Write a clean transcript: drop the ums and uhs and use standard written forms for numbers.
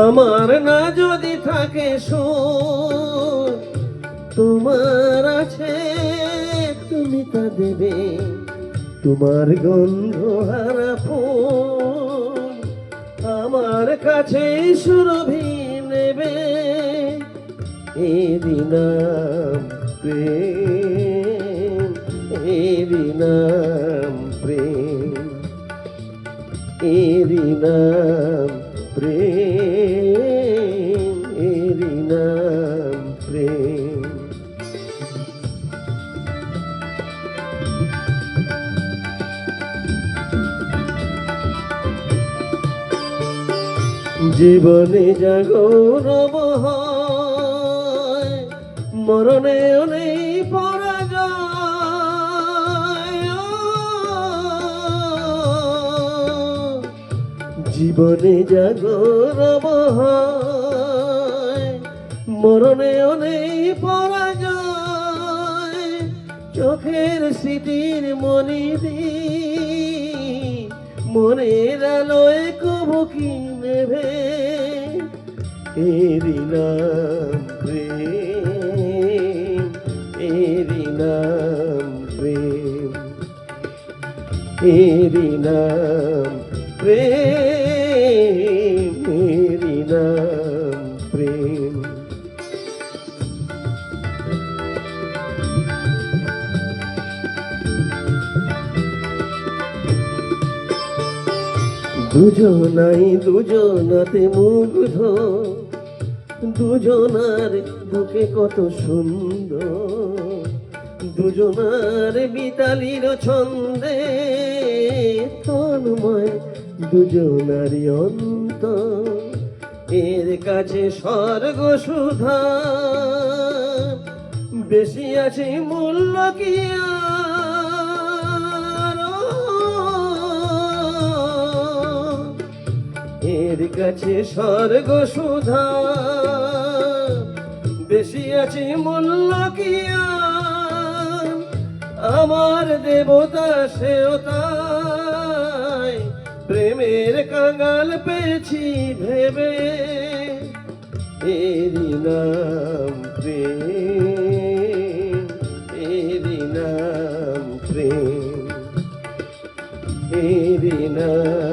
আমার না যদি থাকে সুখ, তোমার আছে তুমি তা দেবে। তোমার গন্ধ হারা ফুল আমার কাছে সুরভি নেবে। এরই নাম প্রেম, এরই নাম প্রেম, এরই নাম প্রেম, এরই নাম প্রেম। জীবনে যা গৌরব হয়, মরণে নেই পরাজয়। জীবনে যা গৌরব হয়, মরণে নেই পরাজয়। চোখের স্মৃতির মনিদি মনের আলোয় কবু কি নেবে। এরই নাম প্রেম, এরই নাম প্রেম, এরই নাম প্রেম, এরই নাম প্রেম। দুজনাই দুজনাতে মুগ্ধ, দুজনার বুকে কত সুন্দর। দুজনার মিতালির ছন্দে তন্ময় দুজনারই অন্তর। এর কাছে স্বর্গ সুধা বেশি আছে মূল্য কি আর? এর কাছে স্বর্গ সুধা বেশি আছে মূল্য কি আর? আমার দেবতা সেও তাই প্রেমের কাঙাল পেয়েছি ভেবে। এরই নাম প্রেম, এরই নাম প্রেম, এরই নাম